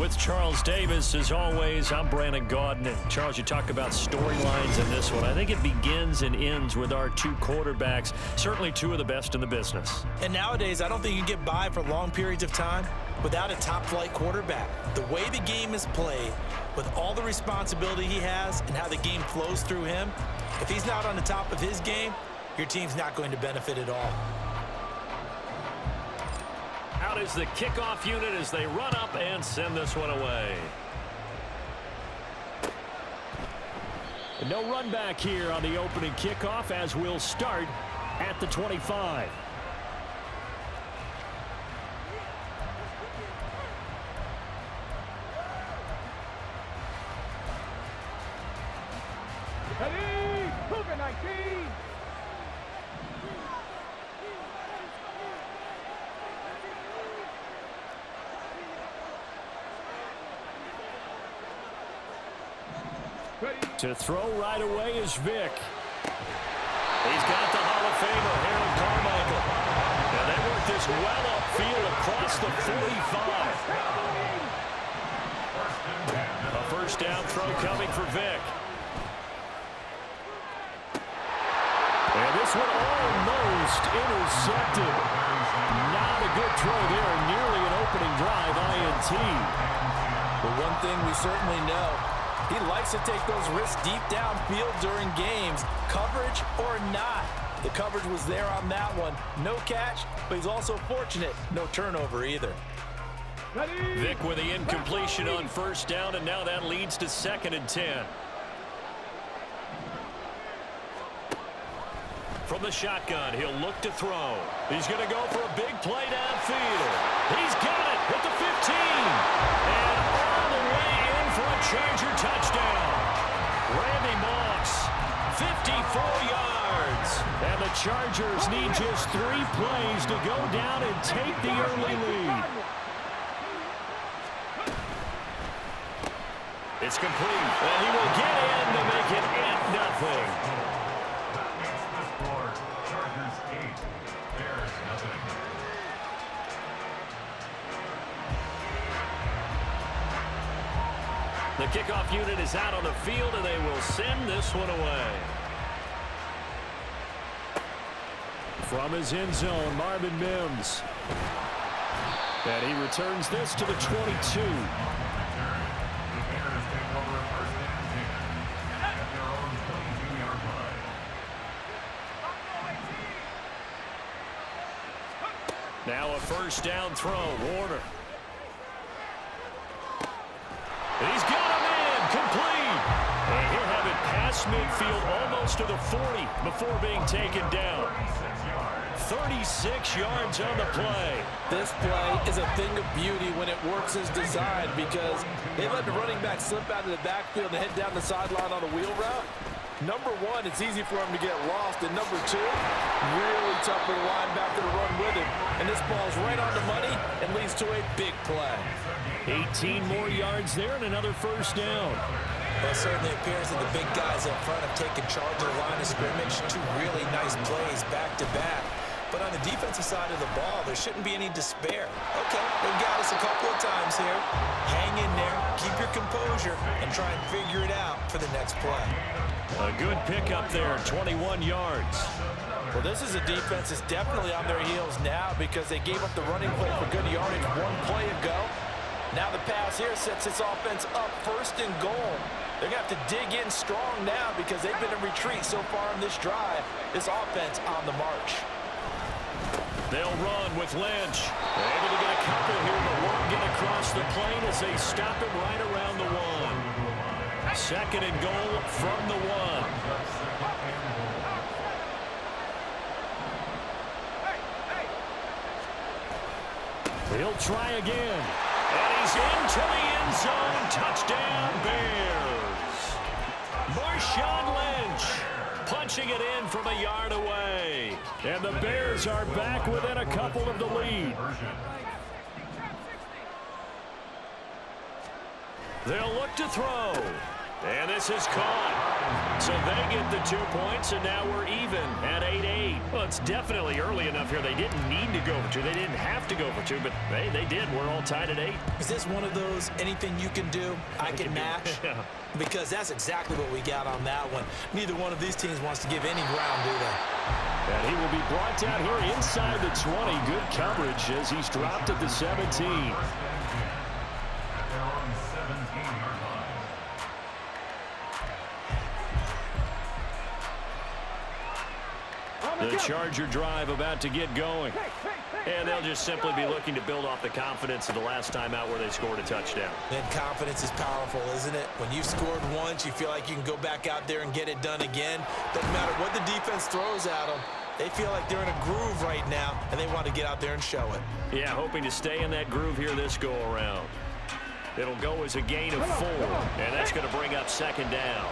With Charles Davis, as always, I'm Brandon Gaudin. And Charles, you talk about storylines in this one. I think it begins and ends with our two quarterbacks, certainly two of the best in the business. And nowadays, I don't think you can get by for long periods of time without a top-flight quarterback. The way the game is played, with all the responsibility he has and how the game flows through him, if he's not on the top of his game, your team's not going to benefit at all. Out is the kickoff unit as they run up and send this one away. And no run back here on the opening kickoff as we'll start at the 25. Ready, Cougar 19. To throw right away is Vick. He's got the Hall of Famer, Harold Carmichael. And they work this well upfield across the 45. A first down throw coming for Vick. And this one almost intercepted. Not a good throw there. Nearly an opening drive, INT. But one thing we certainly know, he likes to take those risks deep downfield during games, coverage or not. The coverage was there on that one. No catch, but he's also fortunate. No turnover either. Vick with the incompletion on first down, and now that leads to 2nd and 10. From the shotgun, he'll look to throw. He's going to go for a big play downfield. He's got it at the 15. And all the way in for a Charger touchdown. Randy Moss, 54 yards. And the Chargers need just 3 plays to go down and take the early lead. It's complete. And he will get in to make it 8-0. The kickoff unit is out on the field, and they will send this one away. From his end zone, Marvin Mims. And he returns this to the 22. Now a first down throw, Warner. He's got him in, complete. And he'll have it past midfield almost to the 40 before being taken down. 36 yards on the play. This play is a thing of beauty when it works as designed because they let the running back slip out of the backfield and head down the sideline on a wheel route. Number one, it's easy for him to get lost. And number two, really tough for the linebacker to run with him. And this ball's right on the money and leads to a big play. 18 more yards there and another first down. Well, it certainly appears that the big guys up front have taken charge of the line of scrimmage. 2 really nice plays back-to-back. But on the defensive side of the ball, there shouldn't be any despair. Okay, they've got us a couple of times here. Hang in there, keep your composure, and try and figure it out for the next play. A good pickup there, 21 yards. Well, this is a defense that's definitely on their heels now because they gave up the running play for good yardage 1 play ago. Now the pass here sets this offense up 1st and goal. They're going to have to dig in strong now because they've been in retreat so far on this drive. This offense on the march. They'll run with Lynch. They're able to get a couple here, but won't get across the plane as they stop him right around the 1. 2nd and goal from the 1. He'll try again. And he's into the end zone. Touchdown, Bears. Marshawn Lynch punching it in from a yard away. And the Bears are back within a couple of the lead. They'll look to throw. And this is caught. So they get the 2 points, and now we're even at 8-8. Well, it's definitely early enough here. They didn't need to go for 2. They didn't have to go for 2, but hey, they did. We're all tied at 8. Is this one of those anything you can do, I can match? Yeah. Because that's exactly what we got on that one. Neither one of these teams wants to give any ground, do they? And he will be brought down here inside the 20. Good coverage as he's dropped at the 17. The Charger drive about to get going. And they'll just simply be looking to build off the confidence of the last time out where they scored a touchdown. And confidence is powerful, isn't it? When you've scored once, you feel like you can go back out there and get it done again. Doesn't matter what the defense throws at them. They feel like they're in a groove right now, and they want to get out there and show it. Yeah, hoping to stay in that groove here this go-around. It'll go as a gain of 4, and that's going to bring up second down.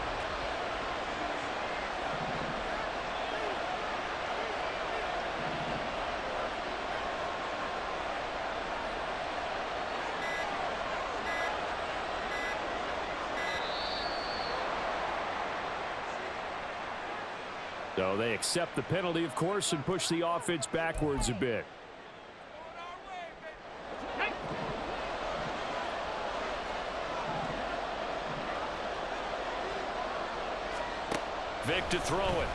So they accept the penalty, of course, and push the offense backwards a bit. Vic to throw it.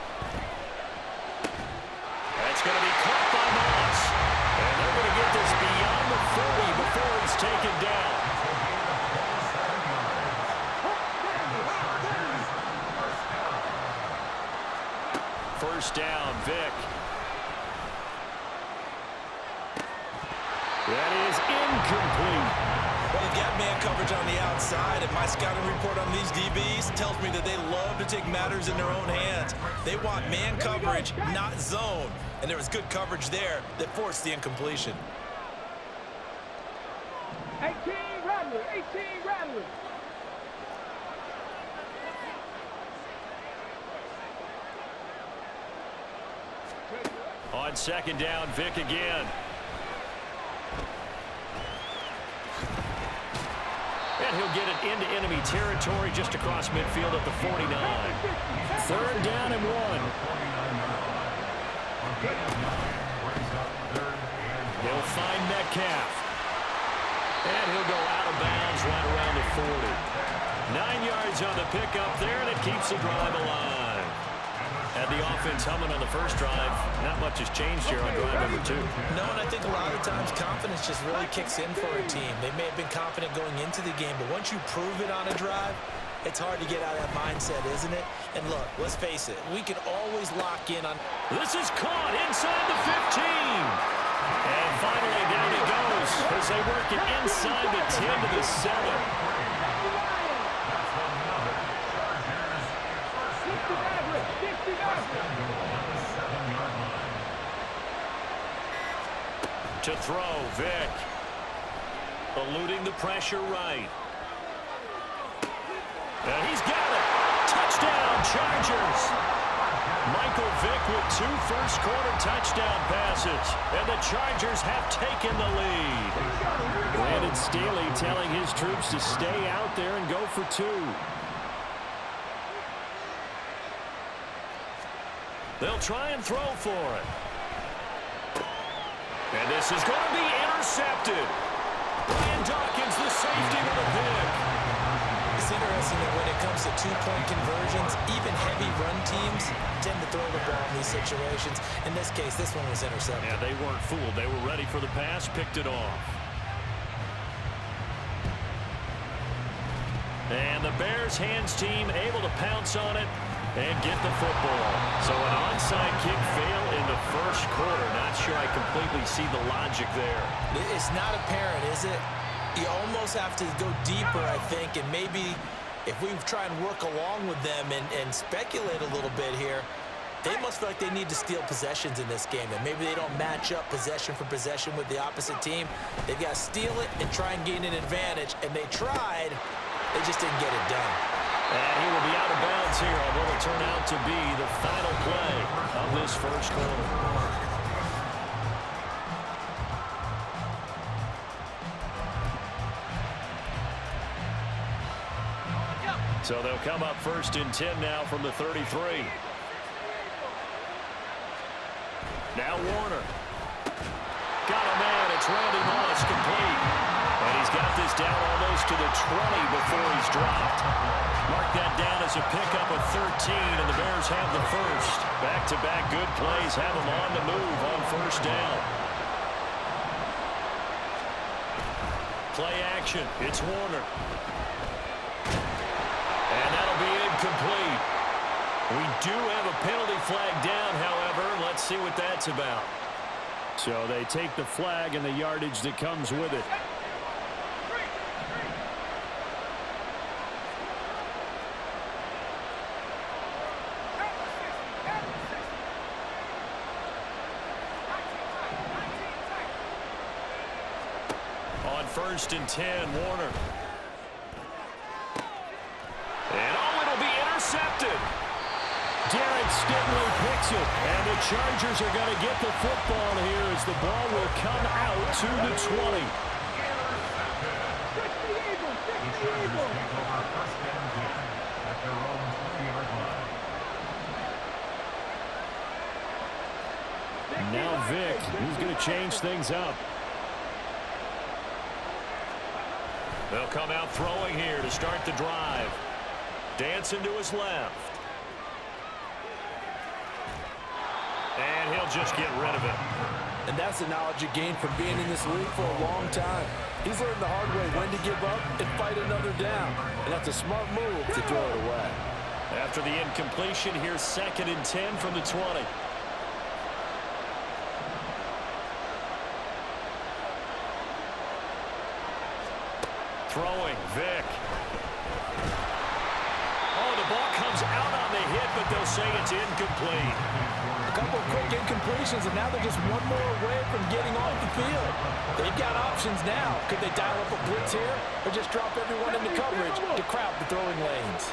That's going to be caught by Moss. And they're going to get this beyond the 40 before he's taken down. First down, Vic. That is incomplete. Well, they've got man coverage on the outside, and my scouting report on these DBs tells me that they love to take matters in their own hands. They want man coverage, not zone. And there was good coverage there that forced the incompletion. 18 Rattler, 18 Rattler. On second down, Vic again. And he'll get it into enemy territory just across midfield at the 49. Third down and 1. He'll find Metcalf. And he'll go out of bounds right around the 40. 9 yards on the pickup there, and it keeps the drive alive. Had the offense humming on the first drive. Not much has changed here on drive number 2. No, and I think a lot of times confidence just really kicks in for a team. They may have been confident going into the game, but once you prove it on a drive, it's hard to get out of that mindset, isn't it? And look, let's face it, we can always lock in on... This is caught inside the 15. And finally down he goes as they work it inside the 10 to the 7. To throw, Vic. Eluding the pressure right. And he's got it. Touchdown, Chargers. Michael Vick with 2 first-quarter touchdown passes. And the Chargers have taken the lead. Brandon Staley telling his troops to stay out there and go for 2. They'll try and throw for it. And this is going to be intercepted. Brian Dawkins, the safety with a pick. It's interesting that when it comes to 2-point conversions, even heavy run teams tend to throw the ball in these situations. In this case, this one was intercepted. Yeah, they weren't fooled. They were ready for the pass, picked it off. And the Bears hands team able to pounce on it and get the football. So an onside kick fail in the first quarter. Not sure I completely see the logic there. It's not apparent, is it? You almost have to go deeper, I think, and maybe if we try and work along with them and speculate a little bit here, they must feel like they need to steal possessions in this game, and maybe they don't match up possession for possession with the opposite team. They've got to steal it and try and gain an advantage, and they tried. They just didn't get it done. And he will be out of bounds here on what will turn out to be the final play of this first quarter. So they'll come up 1st and 10 now from the 33. Now Warner. Got a man. It's Randy Moss, complete. And he's got this down almost to the 20 before he's dropped. Mark that down as a pickup of 13, and the Bears have the first. Back-to-back good plays have them on the move on 1st down. Play action. It's Warner. And that'll be incomplete. We do have a penalty flag down, however. Let's see what that's about. So they take the flag and the yardage that comes with it. On 1st and 10, Warner. And it'll be intercepted. Derek Stingley picks it, and the Chargers are going to get the football here as the ball will come out to the 20. Now Vic, he's going to change things up. They'll come out throwing here to start the drive. Dancing to his left. And he'll just get rid of it. And that's the knowledge you gain from being in this league for a long time. He's learned the hard way when to give up and fight another down. And that's a smart move to throw it away. After the incompletion, here's 2nd and 10 from the 20. Throwing, Vic. Oh, the ball comes out on the hit, but they'll say it's incomplete. A couple of quick incompletions, and now they're just one more away from getting off the field. They've got options now. Could they dial up a blitz here or just drop everyone into coverage to crowd the throwing lanes?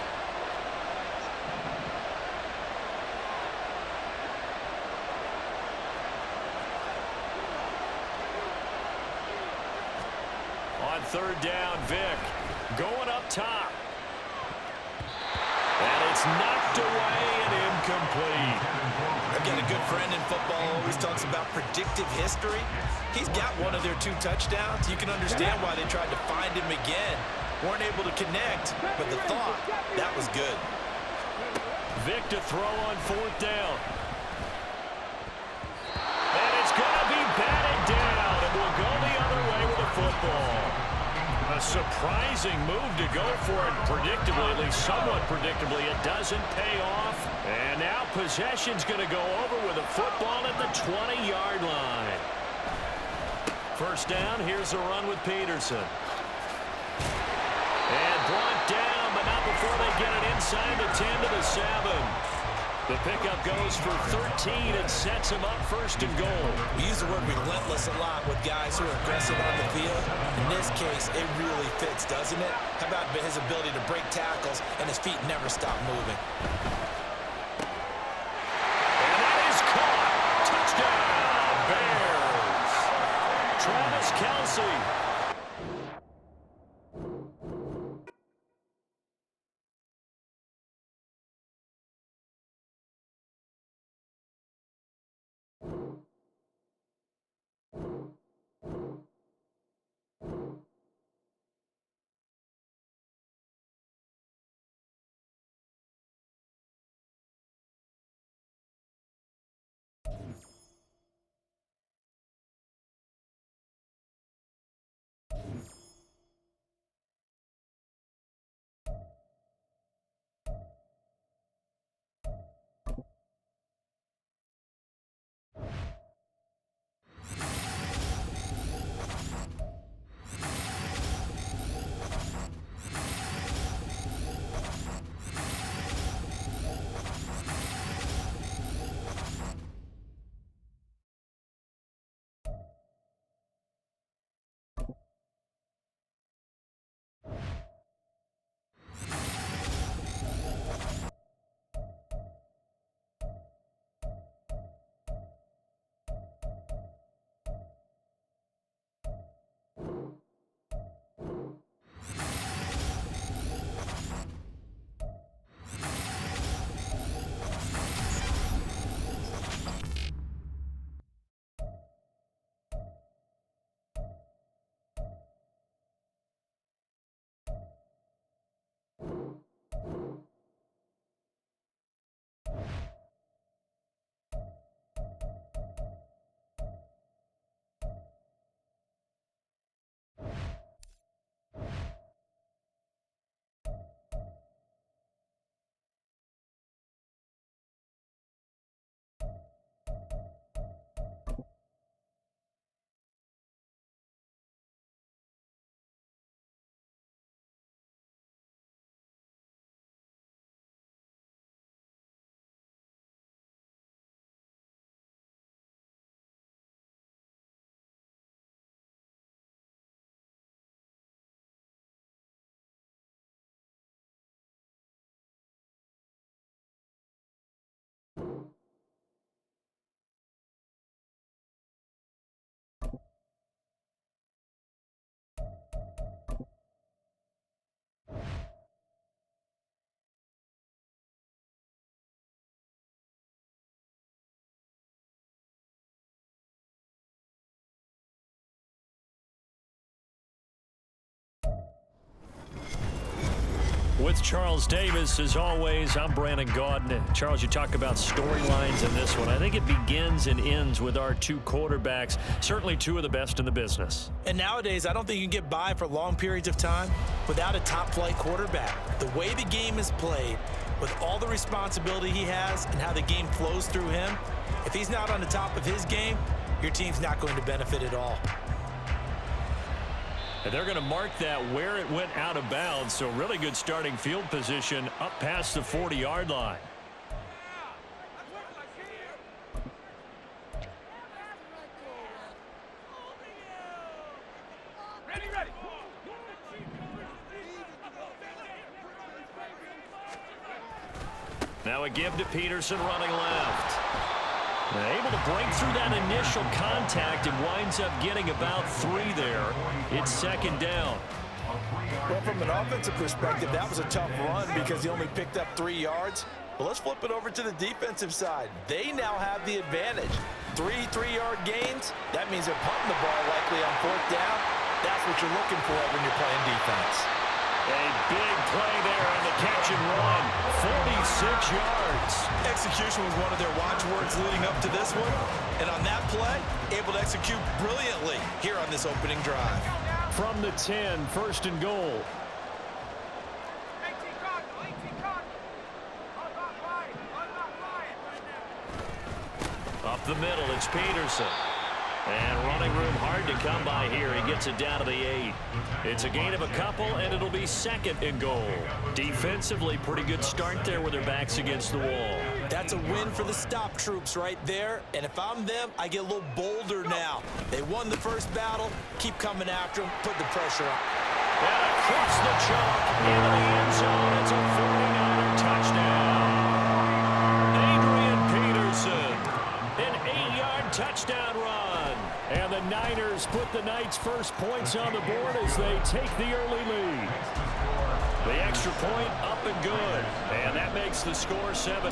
On 3rd down, Vic going up top. And it's knocked away and incomplete. I've got a good friend in football who always talks about predictive history. He's got one of their 2 touchdowns. You can understand why they tried to find him again. Weren't able to connect, but the thought, that was good. Vic to throw on 4th down. And it's going to be batted down, and we'll go the other way with the football. A surprising move to go for it, predictably, at least somewhat predictably. It doesn't pay off. And now possession's going to go over with a football at the 20-yard line. 1st down, here's a run with Peterson. And brought down, but not before they get it inside the 10 to the 7. The pickup goes for 13 and sets him up 1st and goal. We use the word relentless a lot with guys who are aggressive on the field. In this case, it really fits, doesn't it? How about his ability to break tackles and his feet never stop moving? And that is caught. Touchdown, Bears. Travis Kelce. With Charles Davis, as always, I'm Brandon Gaudin. Charles, you talk about storylines in this one. I think it begins and ends with our two quarterbacks, certainly two of the best in the business. And nowadays, I don't think you can get by for long periods of time without a top-flight quarterback. The way the game is played, with all the responsibility he has and how the game flows through him, if he's not on the top of his game, your team's not going to benefit at all. And they're going to mark that where it went out of bounds, so really good starting field position up past the 40-yard line. Now a give to Peterson running left. Able to break through that initial contact and winds up getting about 3 there. It's second down. Well, from an offensive perspective, that was a tough run because he only picked up 3 yards. But let's flip it over to the defensive side. They now have the advantage. 3 3-yard gains. That means they're punting the ball likely on 4th down. That's what you're looking for when you're playing defense. A big play there on the catch and run. 46 yards. Execution was one of their watchwords leading up to this one. And on that play, able to execute brilliantly here on this opening drive. From the 10, first and goal. Up the middle, it's Peterson. And running room hard to come by here. He gets it down to the 8. It's a gain of a couple, and it'll be second and goal. Defensively, pretty good start there with their backs against the wall. That's a win for the stop troops right there. And if I'm them, I get a little bolder now. They won the first battle. Keep coming after them. Put the pressure on. And across the chalk into the end zone. It's a 49er touchdown. Adrian Peterson, an 8-yard touchdown run. And the Niners put the Knights' first points on the board as they take the early lead. The extra point up and good. And that makes the score 7-0.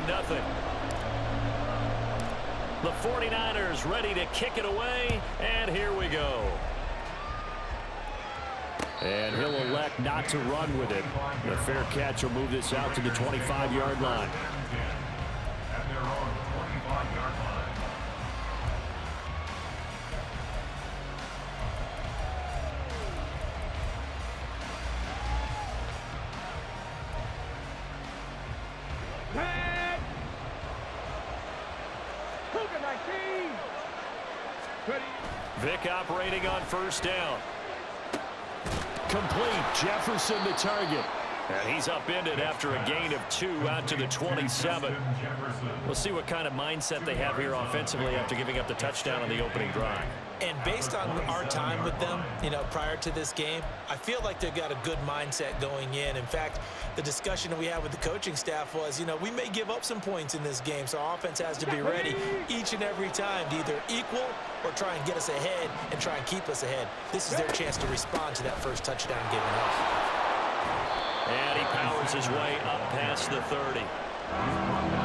The 49ers ready to kick it away. And here we go. And he'll elect not to run with it. The fair catch will move this out to the 25-yard line. Vick operating on first down. Complete. Jefferson the target. And he's upended after a gain of 2 out to the 27. We'll see what kind of mindset they have here offensively after giving up the touchdown on the opening drive. And based on our time with them, prior to this game, I feel like they've got a good mindset going in. In fact, the discussion that we had with the coaching staff was, we may give up some points in this game, so our offense has to be ready each and every time to either equal or try and get us ahead and try and keep us ahead. This is their chance to respond to that first touchdown given up. And he powers his way up past the 30.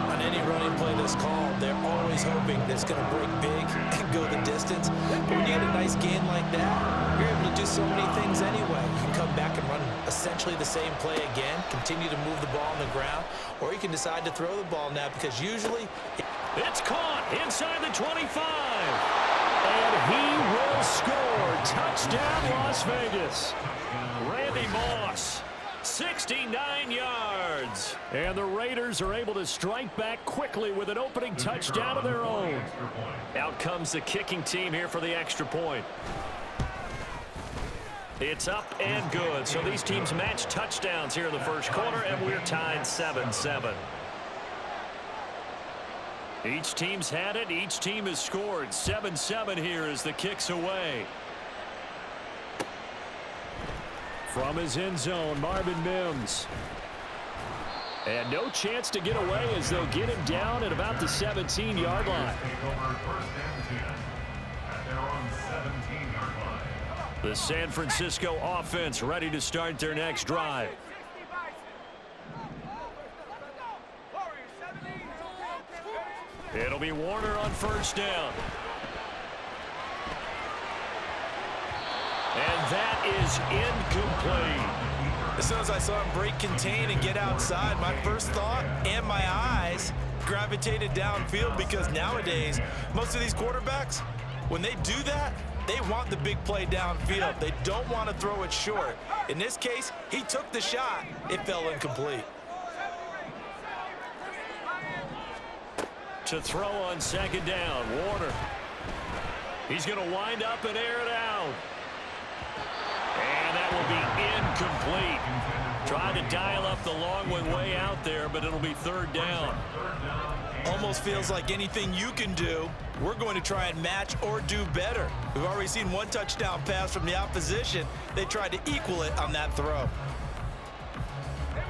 On any running play that's called, they're always hoping that it's going to break big and go the distance. But when you get a nice gain like that, you're able to do so many things anyway. You can come back and run essentially the same play again, continue to move the ball on the ground, or you can decide to throw the ball now because usually... It's caught inside the 25. And he will score. Touchdown, Las Vegas. Randy Moss. 69 yards. And the Raiders are able to strike back quickly with an opening touchdown of their own. Out comes the kicking team here for the extra point. It's up and good. So these teams match touchdowns here in the first quarter, and we're tied 7-7. Each team's had it. Each team has scored. 7-7 here as the kick's away. From his end zone, Marvin Mims. And no chance to get away as they'll get him down at about the 17-yard line. The San Francisco offense ready to start their next drive. It'll be Warner on first down. And that is incomplete. As soon as I saw him break contain and get outside, my first thought and my eyes gravitated downfield, because nowadays, most of these quarterbacks, when they do that, they want the big play downfield. They don't want to throw it short. In this case, he took the shot. It fell incomplete. To throw on second down, Warner. He's going to wind up and air it out. And that will be incomplete. Tried to dial up the long way out there, but it'll be third down. Almost feels like anything you can do, we're going to try and match or do better. We've already seen one touchdown pass from the opposition. They tried to equal it on that throw.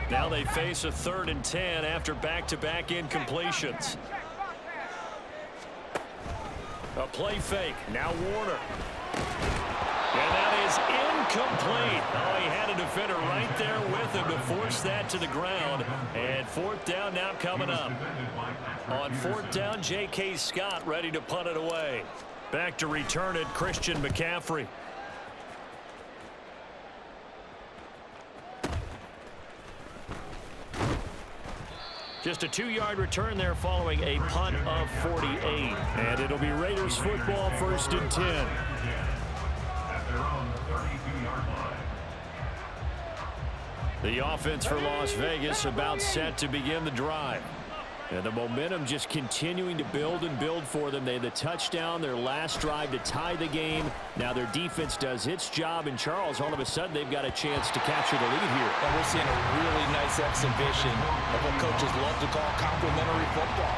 Now they face a 3rd and 10 after back-to-back incompletions. A play fake. Now Warner. And that is incomplete. Oh, he had a defender right there with him to force that to the ground. And 4th down now coming up. On 4th down, J.K. Scott ready to punt it away. Back to return it, Christian McCaffrey. Just a 2-yard return there following a punt of 48. And it'll be Raiders football, 1st and 10. The offense for Las Vegas about set to begin the drive. And the momentum just continuing to build and build for them. They had the touchdown, their last drive to tie the game. Now their defense does its job. And Charles, all of a sudden, they've got a chance to capture the lead here. And we're seeing a really nice exhibition of what coaches love to call complementary football.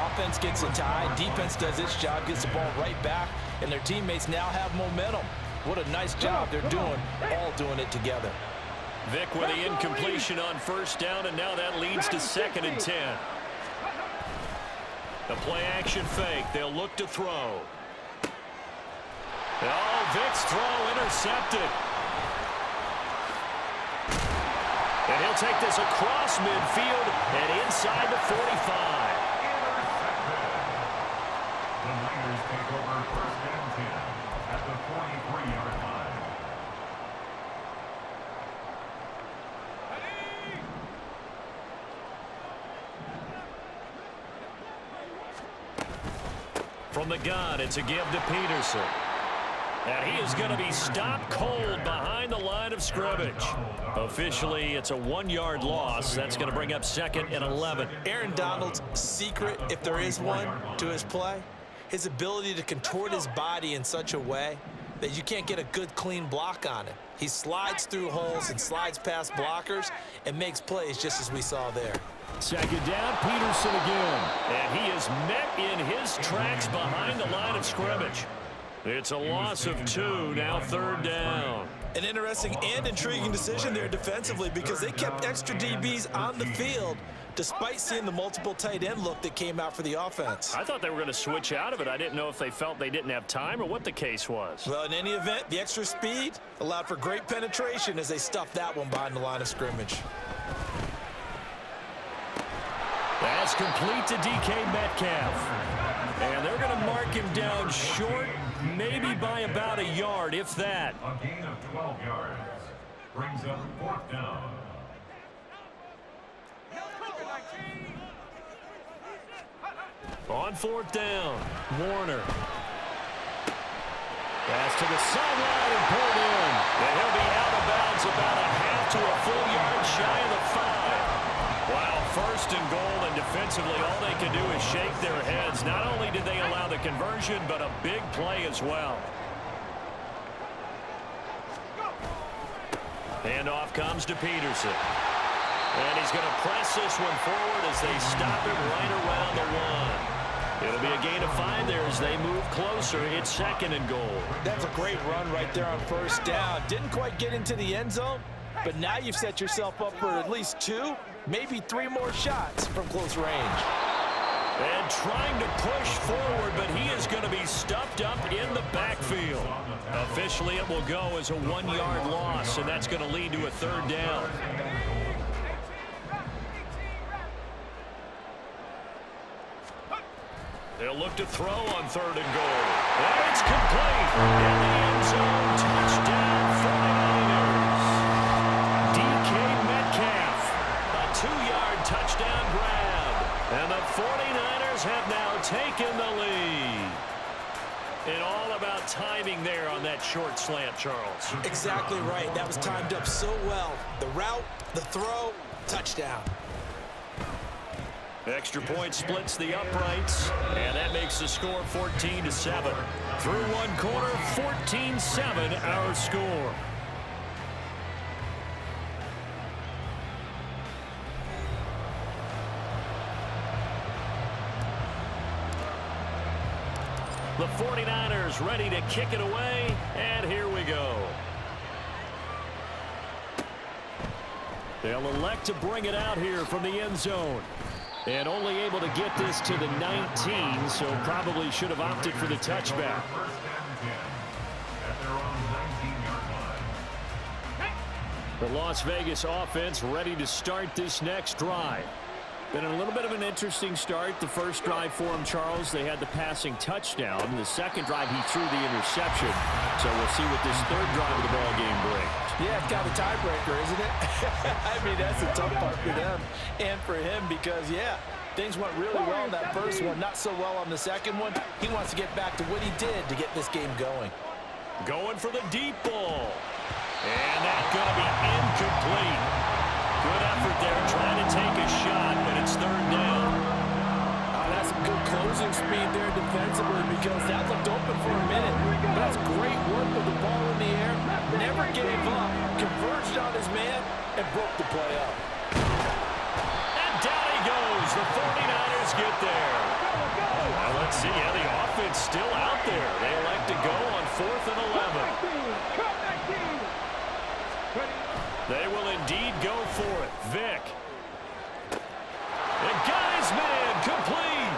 Offense gets a tie, defense does its job, gets the ball right back, and their teammates now have momentum. What a nice job they're doing, all doing it together. Vic with the incompletion on 1st down, and now that leads to 2nd and 10. The play-action fake. They'll look to throw. Oh, Vic's throw intercepted. And he'll take this across midfield and inside the 45. The Niners take over 1st and 10 at the 43-yard line. From the gun, it's a give to Peterson. And he is going to be stopped cold behind the line of scrimmage. Officially, it's a 1-yard loss. That's going to bring up 2nd and 11. Aaron Donald's secret, if there is one, to his play, his ability to contort his body in such a way that you can't get a good, clean block on him. He slides through holes and slides past blockers and makes plays just as we saw there. 2nd down, Peterson again. And he is met in his tracks behind the line of scrimmage. It's a loss of 2, now 3rd down. An interesting and intriguing decision there defensively, because they kept extra DBs on the field despite seeing the multiple tight end look that came out for the offense. I thought they were going to switch out of it. I didn't know if they felt they didn't have time or what the case was. Well, in any event, the extra speed allowed for great penetration as they stuffed that one behind the line of scrimmage. That's complete to DK Metcalf. And they're going to mark him down short, maybe by about a yard, if that. A gain of 12 yards brings up 4th down. On 4th down, Warner. Pass to the sideline and pulled in. And he'll be out of bounds about a half to a full yard shy of the 5. Wow, 1st and goal, and defensively all they can do is shake their heads. Not only did they allow the conversion, but a big play as well. Handoff comes to Peterson. And he's going to press this one forward as they stop him right around the 1. It'll be a gain of 5 there as they move closer. It's 2nd and goal. That's a great run right there on 1st down. Didn't quite get into the end zone, but now you've set yourself up for at least 2, maybe 3 more shots from close range. And trying to push forward, but he is going to be stuffed up in the backfield. Officially, it will go as a 1-yard loss, and that's going to lead to a 3rd down. They'll look to throw on 3rd and goal. And it's complete. In the end zone, touchdown 49ers. DK 49ers have now taken the lead. And all about timing there on that short slant, Charles. Exactly right. That was timed up so well. The route, the throw, touchdown. Extra point splits the uprights, and that makes the score 14-7. Through one quarter, 14-7 our score. The 49ers ready to kick it away, and here we go. They'll elect to bring it out here from the end zone. And only able to get this to the 19, so probably should have opted for the touchback. The Las Vegas offense ready to start this next drive. Been a little bit of an interesting start. The first drive for him, Charles, they had the passing touchdown. The second drive, he threw the interception. So we'll see what this third drive of the ball game brings. Yeah, it's kind of a tiebreaker, isn't it? I mean, that's a tough part for them and for him because, yeah, things went really well in that first one, not so well on the second one. He wants to get back to what he did to get this game going. Going for the deep ball. And that's going to be incomplete. Good effort there trying to take a shot, but it's third down. That's some good closing speed there defensively because that looked open for a minute. But that's great work with the ball in the air. Never gave up, converged on his man, and broke the play up. And down he goes. The 49ers get there. Well, let's see how the offense still out there. They elect to go on 4th and 11. They will indeed go for it. Vick. And got his man complete.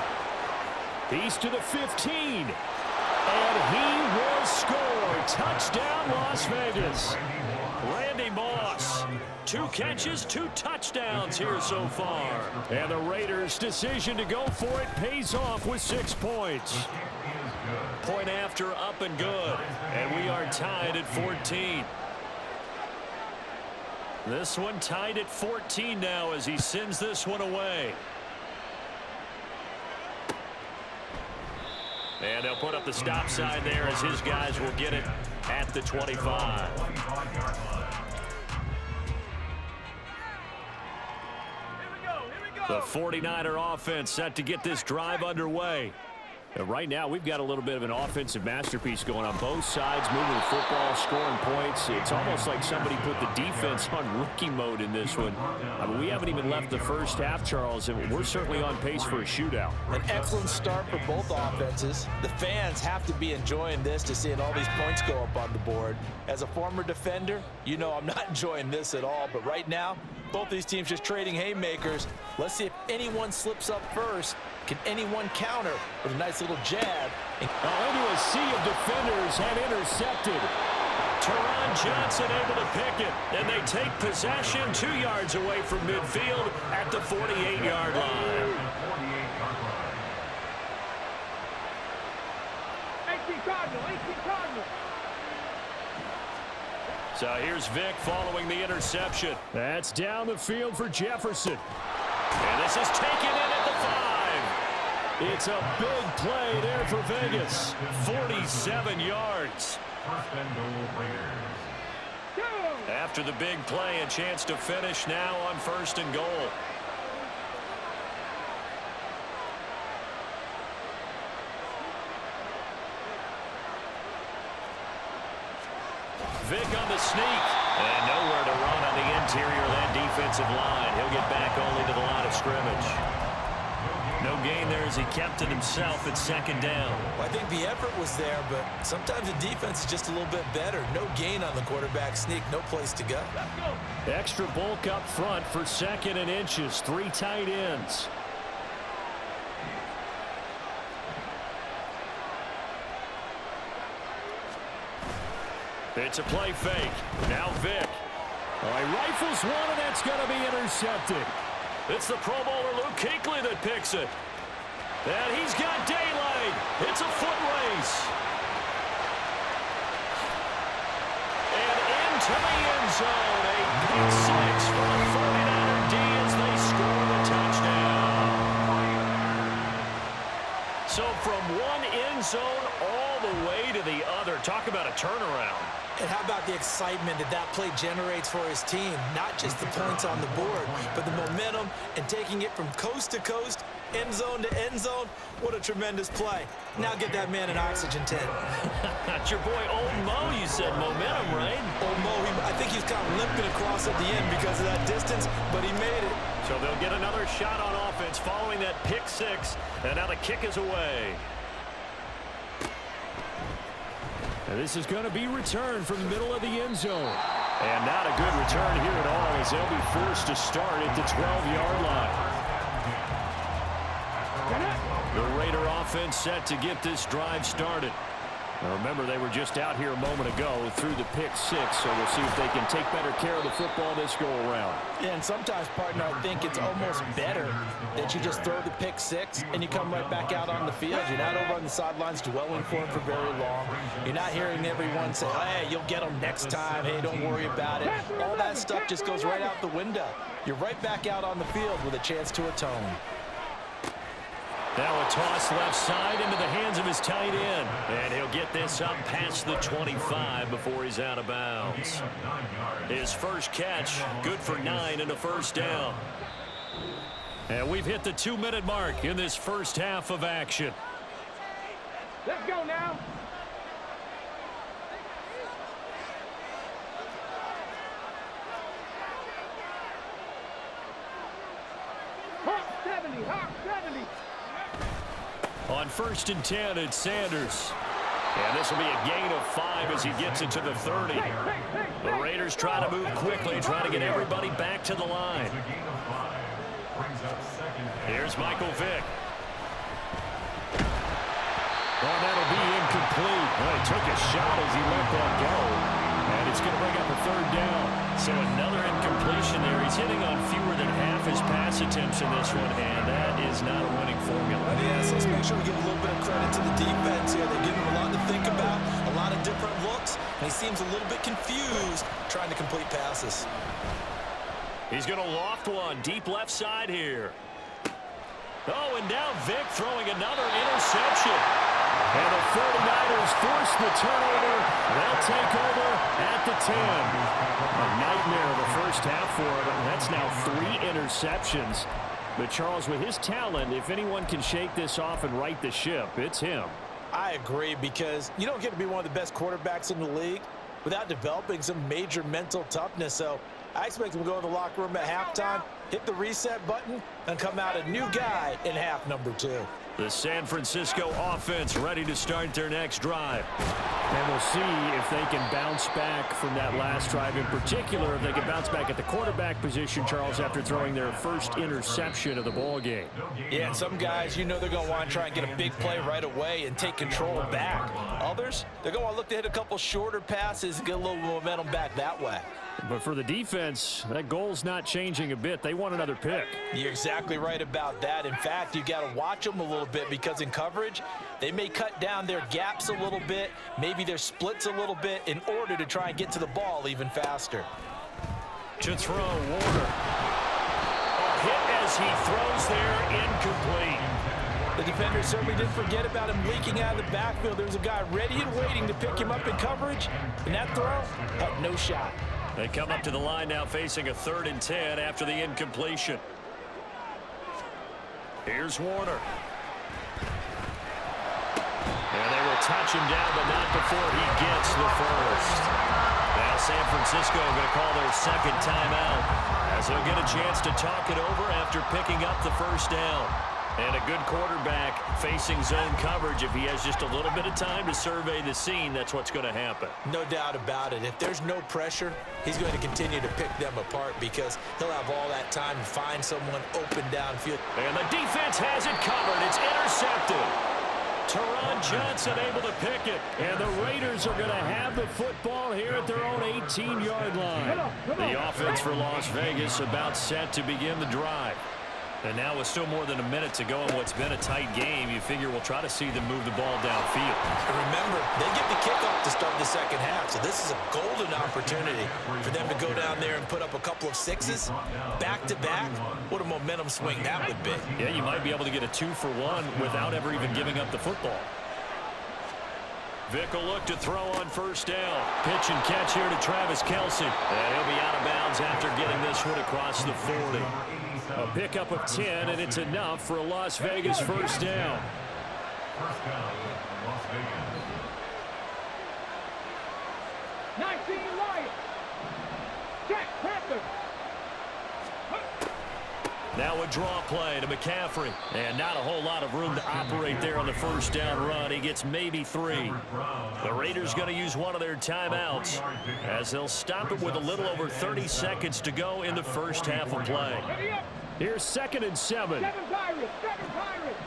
He's to the 15. And he will score. Touchdown, Las Vegas. Randy Moss. 2 catches, 2 touchdowns here so far. And the Raiders' decision to go for it pays off with 6 points. Point after, up and good. And we are tied at 14. This one tied at 14 now as he sends this one away. And they'll put up the stop sign there as his guys will get it at the 25. The 49er offense set to get this drive underway. And right now, we've got a little bit of an offensive masterpiece going on both sides, moving the football, scoring points. It's almost like somebody put the defense on rookie mode in this one. I mean, we haven't even left the first half, Charles, and we're certainly on pace for a shootout. An excellent start for both offenses. The fans have to be enjoying this to seeing all these points go up on the board. As a former defender, you know I'm not enjoying this at all. But right now, both these teams just trading haymakers. Let's see if anyone slips up first. Can anyone counter with a nice little jab? Into a sea of defenders and intercepted. Teron Johnson able to pick it, and they take possession 2 yards away from midfield at the 48-yard line. 18 Cardinal, 18 Cardinal. So here's Vick following the interception. That's down the field for Jefferson. And this is taken in at the 5. It's a big play there for Vegas. 47 yards. After the big play, a chance to finish now on 1st and goal. Vick on the sneak. And nowhere to run on the interior of that defensive line. He'll get back only to the line of scrimmage. No gain there as he kept it himself at 2nd down. Well, I think the effort was there, but sometimes the defense is just a little bit better. No gain on the quarterback sneak. No place to go. Extra bulk up front for 2nd and inches. 3 tight ends. It's a play fake. Now Vick. He rifles one, and that's going to be intercepted. It's the Pro Bowler Luke Kuechly that picks it. And he's got daylight. It's a foot race. And into the end zone. A pick six for the 49er D as they score the touchdown. from one end zone all the way to the other. Talk about a turnaround. And how about the excitement that that play generates for his team? Not just the points on the board, but the momentum and taking it from coast to coast, end zone to end zone. What a tremendous play. Now get that man an oxygen tent. That's your boy Old Mo, you said. Momentum, right? Old Mo, I think he's kind of limping across at the end because of that distance, but he made it. So they'll get another shot on offense following that pick six, and now the kick is away. And this is going to be returned from the middle of the end zone. And not a good return here at all, as they'll be forced to start at the 12-yard line. The Raider offense set to get this drive started. Now remember, they were just out here a moment ago through the pick six, so we'll see if they can take better care of the football this go-around. Yeah, and sometimes, partner, I think it's almost better that you just throw the pick six and you come right back out on the field. You're not over on the sidelines dwelling for him for very long. You're not hearing everyone say, hey, you'll get him next time. Hey, don't worry about it. All that stuff just goes right out the window. You're right back out on the field with a chance to atone. Now a toss left side into the hands of his tight end. And he'll get this up past the 25 before he's out of bounds. His first catch, good for 9 and a first down. And we've hit the 2-minute mark in this first half of action. Let's go now. Hawk 70, Hawk 70. On 1st and 10, it's Sanders. And this will be a gain of 5 as he gets into the 30. The Raiders try to move quickly, try to get everybody back to the line. Here's Michael Vick. Oh, that'll be incomplete. Well, he took a shot as he let that go. And it's going to bring up a 3rd down. So another incompletion there. He's hitting on fewer than half his pass attempts in this one, and that is not a winning formula. Yes, let's make sure we give a little bit of credit to the defense here. They give him a lot to think about, a lot of different looks, and he seems a little bit confused trying to complete passes. He's going to loft one deep left side here. Oh, and now Vick throwing another interception. And the 49ers force the turnover. They'll take over at the 10. A nightmare of the first half for them. That's now 3 interceptions. But Charles, with his talent, if anyone can shake this off and right the ship, it's him. I agree, because you don't get to be one of the best quarterbacks in the league without developing some major mental toughness. So I expect him to go in the locker room at halftime, hit the reset button, and come out a new guy in half number 2. The San Francisco offense ready to start their next drive. And we'll see if they can bounce back from that last drive. In particular, if they can bounce back at the quarterback position, Charles, after throwing their first interception of the ball game. Yeah, and some guys, you know they're going to want to try and get a big play right away and take control back. Others, they're going to want to look to hit a couple shorter passes and get a little momentum back that way. But for the defense, that goal's not changing a bit. They want another pick. You're exactly right about that. In fact, you got to watch them a little bit, because in coverage, they may cut down their gaps a little bit, maybe their splits a little bit, in order to try and get to the ball even faster. To throw, Warner. A hit as he throws there, incomplete. The defender certainly didn't forget about him leaking out of the backfield. There was a guy ready and waiting to pick him up in coverage, and that throw had no shot. They come up to the line now facing a 3rd and 10 after the incompletion. Here's Warner. And they will touch him down, but not before he gets the first. Now San Francisco going to call their 2nd timeout, as they'll get a chance to talk it over after picking up the first down. And a good quarterback facing zone coverage. If he has just a little bit of time to survey the scene, that's what's going to happen. No doubt about it. If there's no pressure, he's going to continue to pick them apart, because he'll have all that time to find someone open downfield. And the defense has it covered. It's intercepted. Teron Johnson able to pick it. And the Raiders are going to have the football here at their own 18-yard line. The offense for Las Vegas about set to begin the drive. And now with still more than a minute to go in what's been a tight game, you figure we'll try to see them move the ball downfield. And remember, they get the kickoff to start the second half, so this is a golden opportunity for them to go down there and put up a couple of sixes back-to-back. What a momentum swing that would be. Yeah, you might be able to get a 2-for-1 without ever even giving up the football. Vick will look to throw on first down. Pitch and catch here to Travis Kelce. And he'll be out of bounds after getting this one across the 40. A pickup of 10, and it's enough for a Las Vegas first down. First down, Las Vegas. 19 Lions. Jack Panthers. Now a draw play to McCaffrey. And not a whole lot of room to operate there on the first down run. He gets maybe 3. The Raiders going to use one of their timeouts as they'll stop it with a little over 30 seconds to go in the first half of play. Here's 2nd and 7. 7 Pirates. 7 Pirates.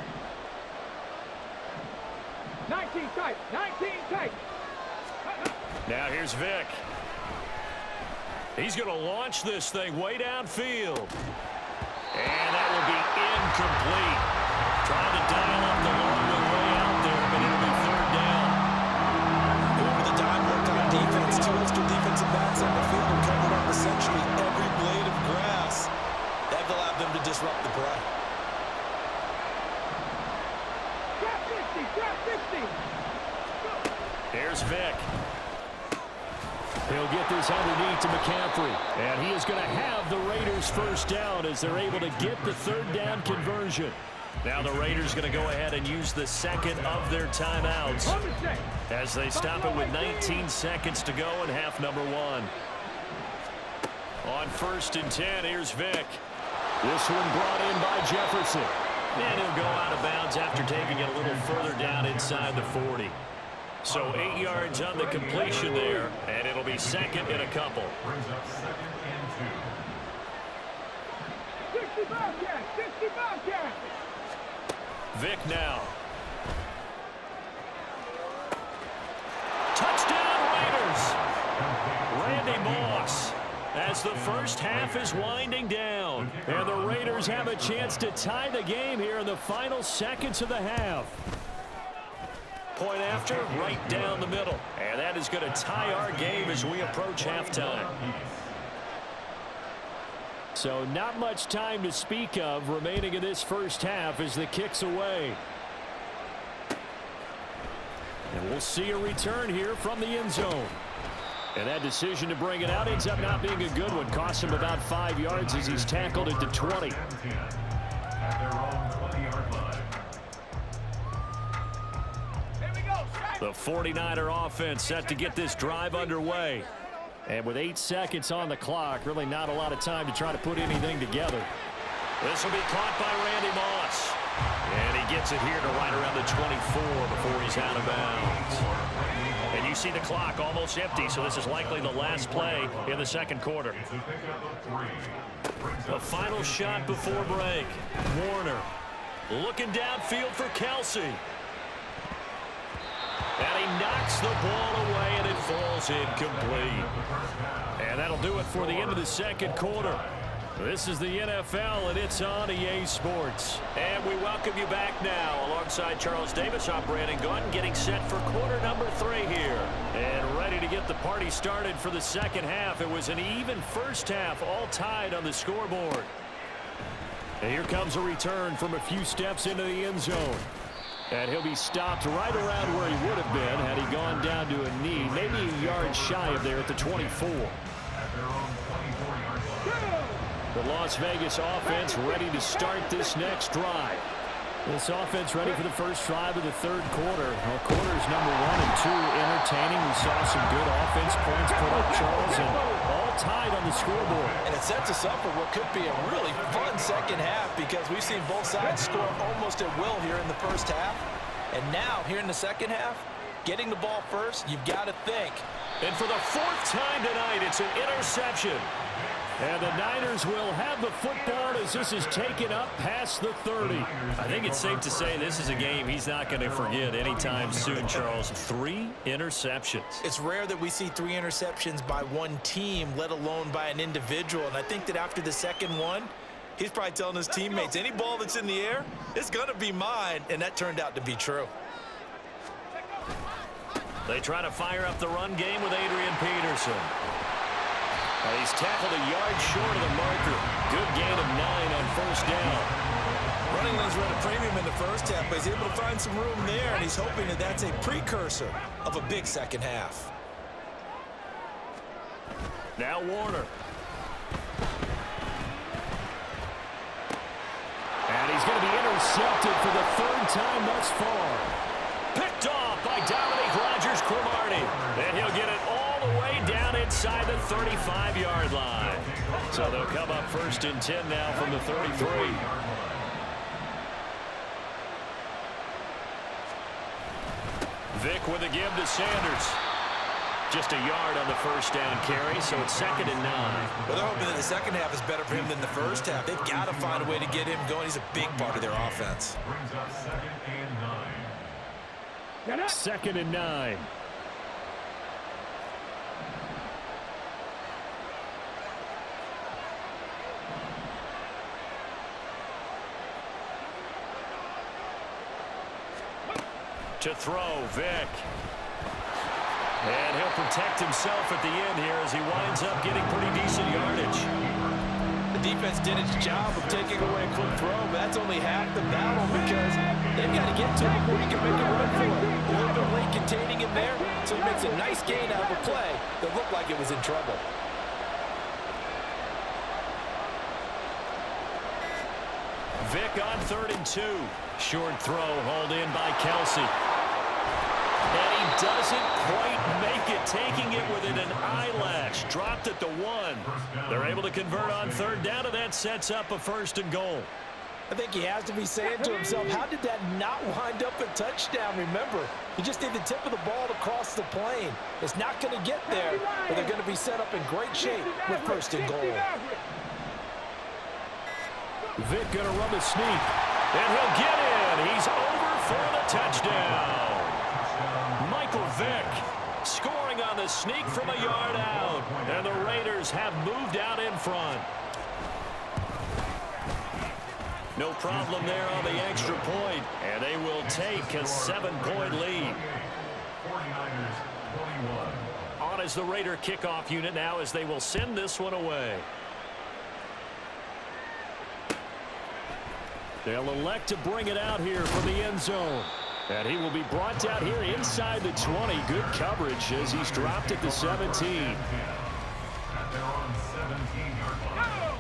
19 tight. 19 tight. Now here's Vick. He's going to launch this thing way downfield. And that will be incomplete. Trying to dial up the long way out there, but it'll be 3rd down. Over the dime work on defense. 2 extra defensive backs on the field and covered up essentially every blade of grass. That allowed them to disrupt the play. Drop 50. Drop 50. Here's Vick. He'll get this underneath to McCaffrey. And he is going to have the Raiders first down as they're able to get the 3rd down conversion. Now the Raiders going to go ahead and use the second of their timeouts as they stop it with 19 seconds to go in half number 1. On 1st and 10, here's Vick. This one brought in by Jefferson. And he'll go out of bounds after taking it a little further down inside the 40. So 8 yards on the completion there, and it'll be 2nd and a couple. Brings up 2nd and 2. 60 Bobcats. 60 Bobcats. Vick now. Touchdown Raiders. Randy Moss. As the first half is winding down. And the Raiders have a chance to tie the game here in the final seconds of the half. Point after, right down the middle. And that is going to tie our game as we approach halftime. So not much time to speak of remaining in this first half as the kick's away. And we'll see a return here from the end zone. And that decision to bring it out ends up not being a good one. Costs him about 5 yards as he's tackled at the 20. At their own 20-yard line. The 49er offense set to get this drive underway. And with 8 seconds on the clock, really not a lot of time to try to put anything together. This will be caught by Randy Moss. And he gets it here to right around the 24 before he's out of bounds. And you see the clock almost empty, so this is likely the last play in the second quarter. The final shot before break. Warner looking downfield for Kelce. And he knocks the ball away, and it falls incomplete. And that'll do it for the end of the second quarter. This is the NFL, and it's on EA Sports. And we welcome you back now alongside Charles Davis, I'm Brandon Gunn, getting set for quarter number 3 here. And ready to get the party started for the second half. It was an even first half, all tied on the scoreboard. And here comes a return from a few steps into the end zone. And he'll be stopped right around where he would have been had he gone down to a knee, maybe a yard shy of there at the 24. The Las Vegas offense ready to start this next drive. This offense ready for the first drive of the third quarter. Well, quarters number 1 and 2 entertaining. We saw some good offense points put up, Charles, and all tied on the scoreboard. And it sets us up for what could be a really fun second half because we've seen both sides score almost at will here in the first half. And now, here in the second half, getting the ball first, you've got to think. And for the 4th time tonight, it's an interception. And the Niners will have the football as this is taken up past the 30. I think it's safe to say this is a game he's not going to forget anytime soon, Charles. 3 interceptions. It's rare that we see 3 interceptions by one team, let alone by an individual. And I think that after the second one, He's probably telling his teammates, any ball that's in the air, it's going to be mine, and that turned out to be true. They try to fire up the run game with Adrian Peterson. He's tackled a yard short of the marker. Good gain of 9 on first down. Running lanes were at a premium in the first half, but he's able to find some room there, and he's hoping that that's a precursor of a big second half. Now Warner. And he's going to be intercepted for the 3rd time thus far. Picked off by Dominique Rodgers-Cromartie. And he'll get it all the way down inside the 35-yard line. So they'll come up 1st and 10 now from the 33. Vick with a give to Sanders. Just a yard on the first down carry, so it's 2nd and 9. Well, they're hoping that the second half is better for him than the first half. They've got to find a way to get him going. He's a big part of their offense. Brings up 2nd and 9. 2nd and 9. To throw, Vick. And he'll protect himself at the end here as he winds up getting pretty decent yardage. The defense did its job of taking away a quick throw, but that's only half the battle because they've got to get to him before he can make a run for it. A little bit late containing him there, so he makes a nice gain out of a play that looked like it was in trouble. Vick on 3rd and 2. Short throw hauled in by Kelsey. And he doesn't quite make it, taking it within an eyelash. Dropped at the 1. They're able to convert on 3rd down, and that sets up a 1st and goal. I think he has to be saying to himself, how did that not wind up a touchdown? Remember, you just need the tip of the ball to cross the plane. It's not going to get there, but they're going to be set up in great shape with 1st and goal. Vick going to run the sneak, and he'll get in. He's over for the touchdown. Michael Vick scoring on the sneak from a yard out, and the Raiders have moved out in front. No problem there on the extra point, and they will take a 7-point lead. 49ers 21. On is the Raider kickoff unit now as they will send this one away. They'll elect to bring it out here from the end zone. And he will be brought down here inside the 20. Good coverage as he's dropped at the 17.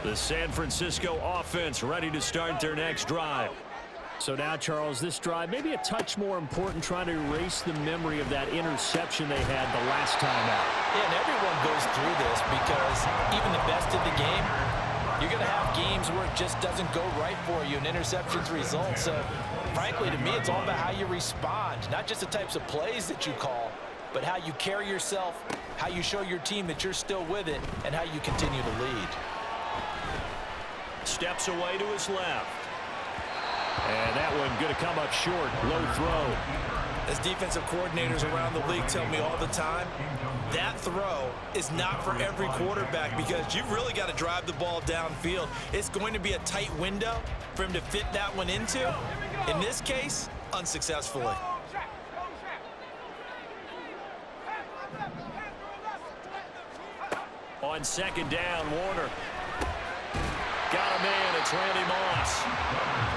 The San Francisco offense ready to start their next drive. So now, Charles, this drive maybe a touch more important, trying to erase the memory of that interception they had the last time out. Yeah, and everyone goes through this because even the best of the game, you're going to have games where it just doesn't go right for you and interceptions result. So, frankly, to me, it's all about how you respond, not just the types of plays that you call, but how you carry yourself, how you show your team that you're still with it, and how you continue to lead. Steps away to his left. And that one going to come up short. Low throw. As defensive coordinators around the league tell me all the time, that throw is not for every quarterback because you've really got to drive the ball downfield. It's going to be a tight window for him to fit that one into. In this case, unsuccessfully. On 2nd down, Warner. Got a man, it's Randy Moss.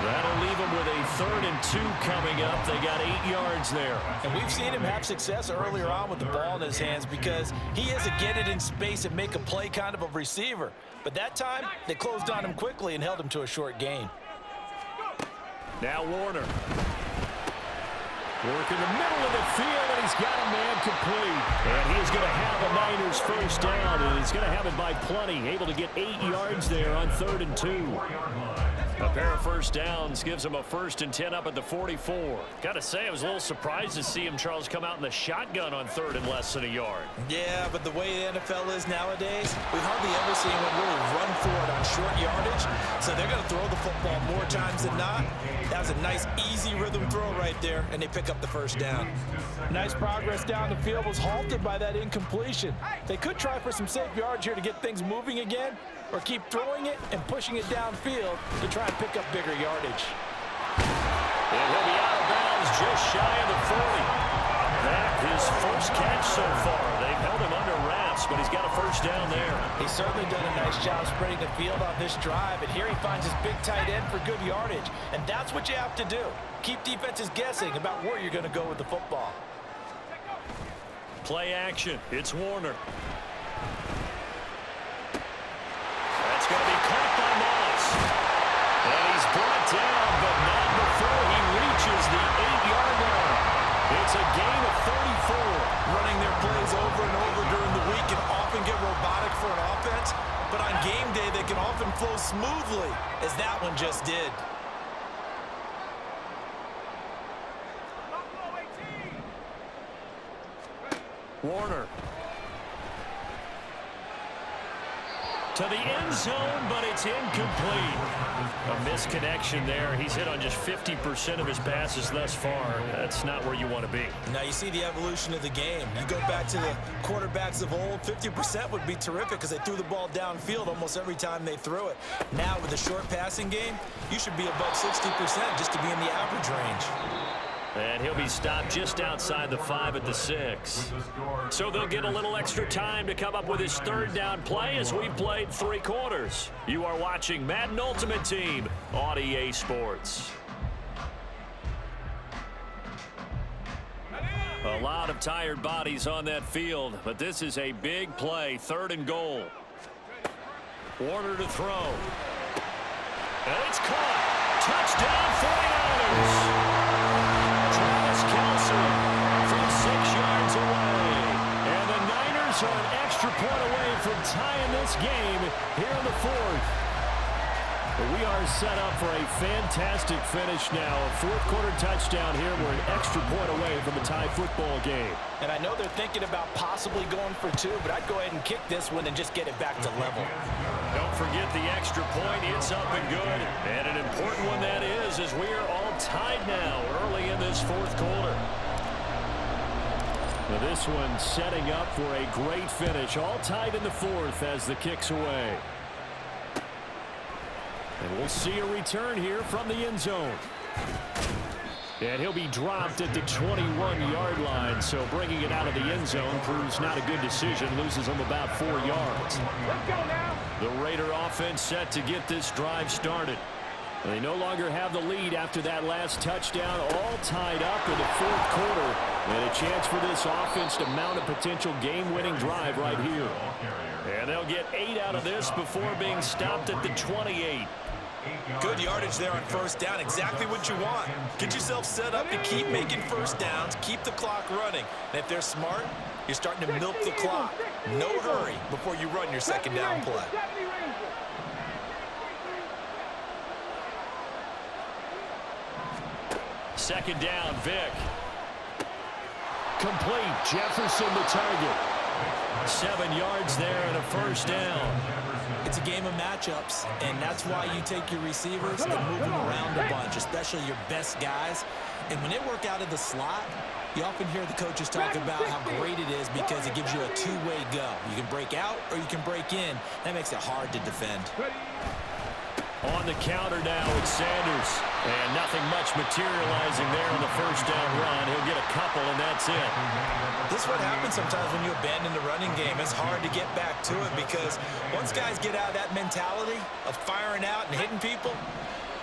That'll leave him with a 3rd and 2 coming up. They got 8 yards there. And we've seen him have success earlier on with the ball in his hands because he is a get it in space and make a play kind of a receiver. But that time, they closed on him quickly and held him to a short gain. Now Warner. Work in the middle of the field, and he's got a man complete. And he is going to have a Niners first down, and he's going to have it by plenty. Able to get 8 yards there on 3rd and 2. A pair of first downs gives him a 1st and 10 up at the 44. Got to say, I was a little surprised to see him, Charles, come out in the shotgun on 3rd and less than a yard. Yeah, but the way the NFL is nowadays, we hardly ever see anyone really run for it on short yardage. So they're going to throw the football more times than not. That was a nice, easy rhythm throw right there, and they pick up the first down. Nice progress down the field was halted by that incompletion. They could try for some safe yards here to get things moving again, or keep throwing it and pushing it downfield to try and pick up bigger yardage. And he'll be out of bounds just shy of the 40. That his first catch so far. They've held him under wraps, but he's got a first down there. He's certainly done a nice job spreading the field on this drive, and here he finds his big tight end for good yardage. And that's what you have to do. Keep defenses guessing about where you're going to go with the football. Play action. It's Warner. That's going to be caught by Moss. And he's brought down, but not before he reaches the 8-yard line. It's a gain of 34. Running their plays over and over during the week can often get robotic for an offense, but on game day they can often flow smoothly, As that one just did. Warner. To the end zone, but it's incomplete. A misconnection there. He's hit on just 50% of his passes thus far. That's not where you want to be. Now you see the evolution of the game. You go back to the quarterbacks of old, 50% would be terrific because they threw the ball downfield almost every time they threw it. Now with a short passing game, you should be above 60% just to be in the average range. And he'll be stopped just outside the 5 at the 6. So they'll get a little extra time to come up with his third down play as we've played 3 quarters. You are watching Madden Ultimate Team on EA Sports. A lot of tired bodies on that field, but this is a big play, 3rd and goal. Warner to throw. And it's caught. Touchdown 49ers. Kelsey from 6 yards away. And the Niners are an extra point away from tying this game here in the 4th. We are set up for a fantastic finish now. A 4th quarter touchdown here. We're an extra point away from a tie football game. And I know they're thinking about possibly going for 2, but I'd go ahead and kick this one and just get it back to level. Don't forget the extra point. It's up and good. And an important one that is, as we are all tied now early in this 4th quarter. Now this one setting up for a great finish. All tied in the 4th as the kick's away. And we'll see a return here from the end zone. And he'll be dropped at the 21-yard line, so bringing it out of the end zone proves not a good decision. Loses him about 4 yards. Let's go now. The Raider offense set to get this drive started. They no longer have the lead after that last touchdown, all tied up in the 4th quarter. And a chance for this offense to mount a potential game-winning drive right here. And they'll get 8 out of this before being stopped at the 28. Good yardage there on 1st down. Exactly what you want. Get yourself set up to keep making 1st downs, keep the clock running. And if they're smart, you're starting to milk the clock. No hurry before you run your 2nd down play. 2nd down, Vick. Complete. Jefferson the target. 7 yards there and a 1st down. It's a game of matchups, and that's why you take your receivers and move them around a bunch, especially your best guys. And when they work out of the slot, you often hear the coaches talk about how great it is because it gives you a 2-way go. You can break out or you can break in. That makes it hard to defend. On the counter now, it's Sanders. And nothing much materializing there on the 1st down run. He'll get a couple, and that's it. This is what happens sometimes when you abandon the running game. It's hard to get back to it because once guys get out of that mentality of firing out and hitting people,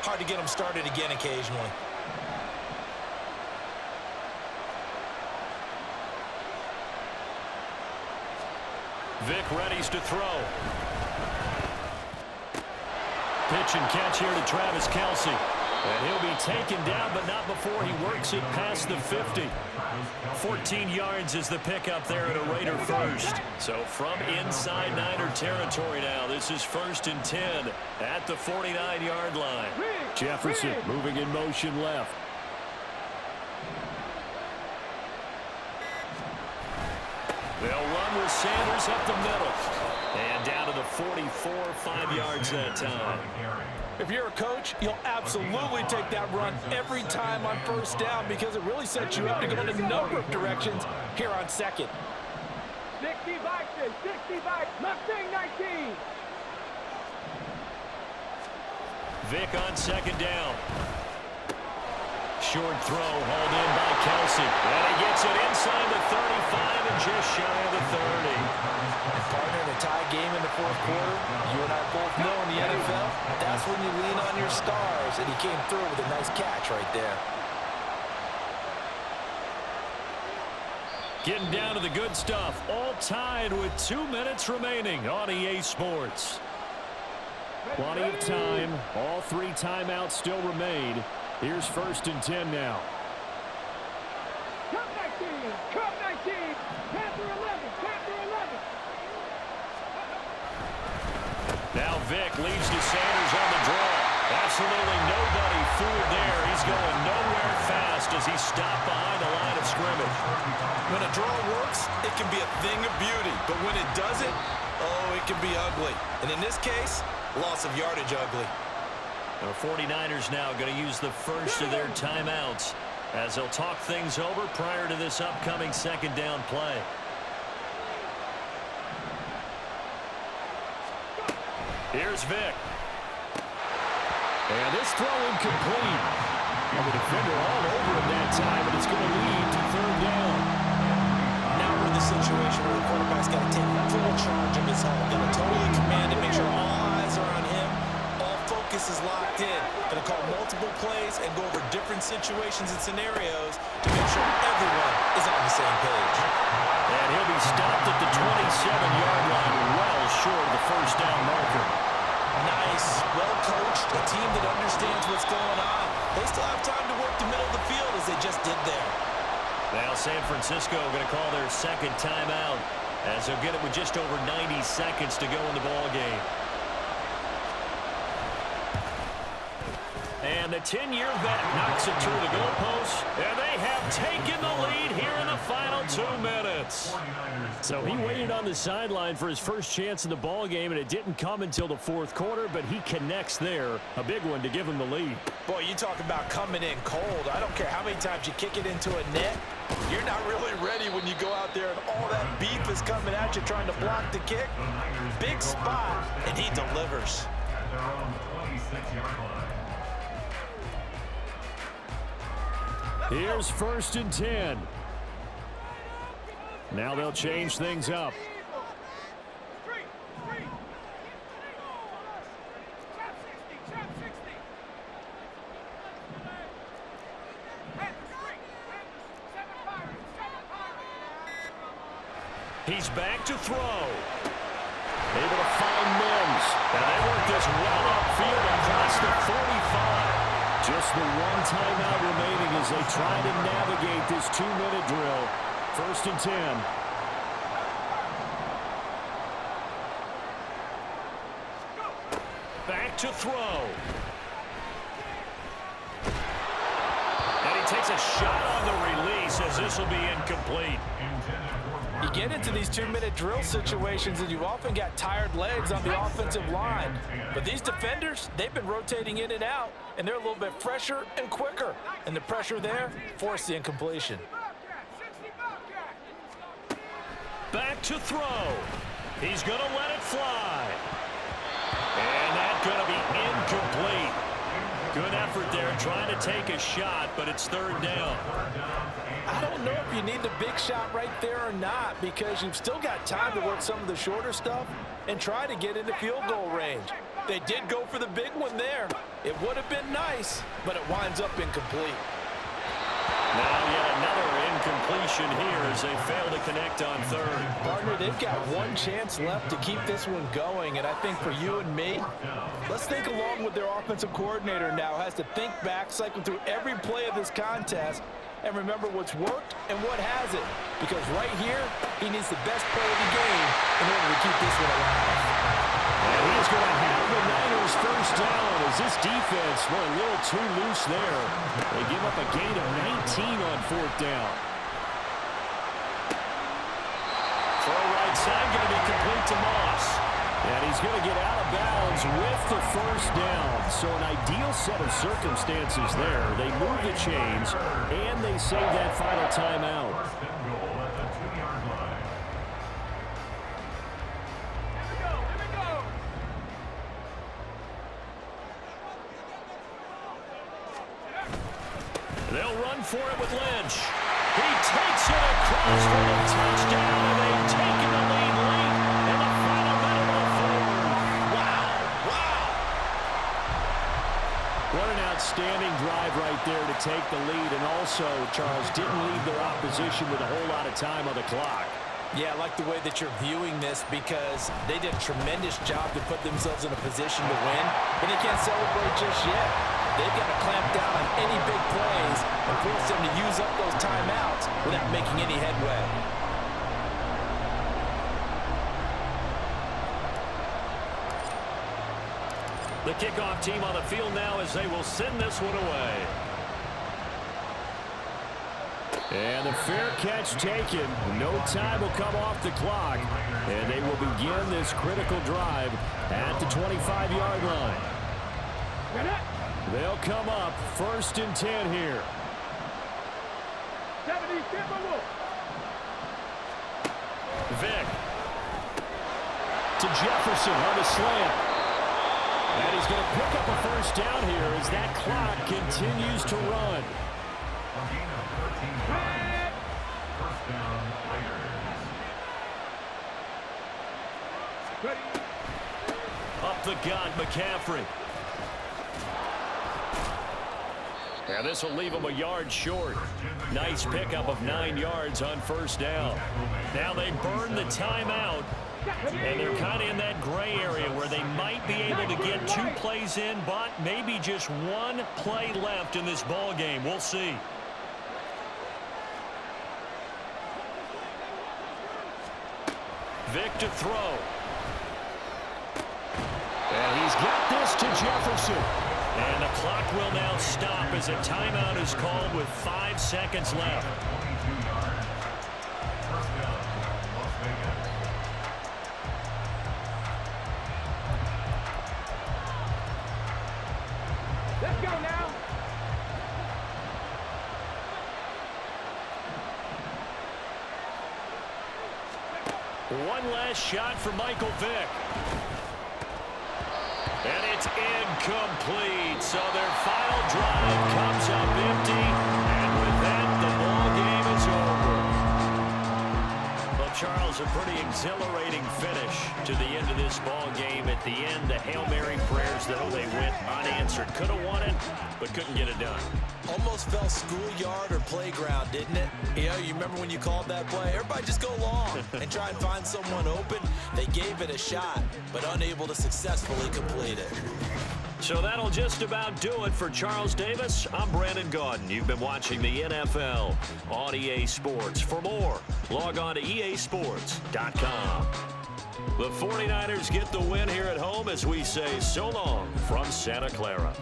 hard to get them started again occasionally. Vick readies to throw. Pitch and catch here to Travis Kelsey. And he'll be taken down, but not before he works it past the 50. 14 yards is the pickup there at a Raider 1st. So from inside Niner territory now, this is 1st and 10 at the 49-yard line. Jefferson moving in motion left. They'll run with Sanders up the middle. And down to the 44, 5 yards that time. If you're a coach, you'll absolutely take that run every time on 1st down because it really sets you up to go in a number of directions here on 2nd. 60 Vikings, 60 Vikings, Mustang 19. Vic on second down. Short throw hauled in by Kelsey. And he gets it inside the 35 and just shy of the 30. And partner, in a tie game in the fourth quarter, you and I both know in the NFL, that's when you lean on your stars. And he came through with a nice catch right there. Getting down to the good stuff. All tied with 2 minutes remaining on EA Sports. Plenty of time. All 3 timeouts still remain. Here's 1st and 10 now. Come 19, come 19, Panther 11, Panther 11. Now Vic leads to Sanders on the draw. Absolutely nobody fooled there. He's going nowhere fast as he's stopped behind the line of scrimmage. When a draw works, it can be a thing of beauty. But when it doesn't, oh, it can be ugly. And in this case, loss of yardage ugly. The 49ers now going to use the first of their timeouts as they'll talk things over prior to this upcoming second down play. Here's Vic. And this throw incomplete. And the defender all over him that time, and it's going to lead to 3rd down. Now we're in the situation where the quarterback's got to take full charge of his helmet. Going to totally command it, make sure all eyes are on him. Focus is locked in. Going to call multiple plays and go over different situations and scenarios to make sure everyone is on the same page. And he'll be stopped at the 27-yard line, well short of the first down marker. Nice, well coached, a team that understands what's going on. They still have time to work the middle of the field as they just did there. Now San Francisco going to call their second timeout as they'll get it with just over 90 seconds to go in the ball game. And the 10-year vet knocks it through the goalposts, and they have taken the lead here in the final 2 minutes. So he waited on the sideline for his first chance in the ball game, and it didn't come until the 4th quarter, but he connects there. A big one to give him the lead. Boy, you talk about coming in cold. I don't care how many times you kick it into a net. You're not really ready when you go out there and all that beef is coming at you trying to block the kick. Big spot, and he delivers. At their own 26-yard line. Here's 1st and 10. Now they'll change things up. He's back to throw. Able to find Mims. And they work this well upfield across the 45. Just the 1 timeout remaining as they try to navigate this 2-minute drill. 1st and 10. Back to throw. And he takes a shot on the release as this will be incomplete. You get into these 2-minute drill situations and you've often got tired legs on the offensive line. But these defenders, they've been rotating in and out, and they're a little bit fresher and quicker. And the pressure there forced the incompletion. Back to throw. He's going to let it fly. And that's going to be incomplete. Good effort there trying to take a shot, but it's 3rd down. I don't know if you need the big shot right there or not, because you've still got time to work some of the shorter stuff and try to get into field goal range. They did go for the big one there. It would have been nice, but it winds up incomplete. Now yet another incompletion here as they fail to connect on 3rd. Partner, they've got 1 chance left to keep this one going, and I think for you and me, let's think along with their offensive coordinator now. Has to think back, cycle through every play of this contest, and remember what's worked and what hasn't. Because right here, he needs the best play of the game in order to keep this one alive. And he's going to have the Niners first down as this defense went a little too loose there. They give up a gain of 19 on 4th down. Throw right side going to be complete to Moss. And he's going to get out of bounds with the first down. So an ideal set of circumstances there. They move the chains, and they save that final timeout. First and goal at the 2-yard line. Here we go. They'll run for it with Lynch. He takes it across for the touchdown, and they've taken the lead late in the final minute of the fourth. Wow. Wow. What an outstanding drive right there to take the lead. And also, Charles, didn't leave their opposition with a whole lot of time on the clock. Yeah, I like the way that you're viewing this because they did a tremendous job to put themselves in a position to win, but they can't celebrate just yet. They've got to clamp down on any big plays and force them to use up those timeouts without making any headway. The kickoff team on the field now as they will send this one away. And the fair catch taken. No time will come off the clock. And they will begin this critical drive at the 25-yard line. They'll come up 1st and 10 here. 70, Vick to Jefferson on the slant. And he's going to pick up a 1st down here as that clock continues to run. Up the gut, McCaffrey. And this will leave him a yard short. Nice pickup of 9 yards on 1st down. Now they burn the timeout, and they're kind of in that gray area where they might be able to get 2 plays in, but maybe just 1 play left in this ball game. We'll see. Vick to throw. And he's got this to Jefferson. And the clock will now stop as a timeout is called with 5 seconds left. Let's go now. One last shot for Michael Vick. And it's incomplete. So their final drive comes up empty. And with that, the ball game is over. Well, Charles, a pretty exhilarating finish to the end of this ball game. At the end, the Hail Mary prayers, though, they went unanswered. Could have won it, but couldn't get it done. Almost felt schoolyard or playground, didn't it? You remember when you called that play? Everybody just go long and try and find someone open. They gave it a shot, but unable to successfully complete it. So that'll just about do it for Charles Davis. I'm Brandon Gaudin. You've been watching the NFL on EA Sports. For more, log on to easports.com. The 49ers get the win here at home as we say so long from Santa Clara.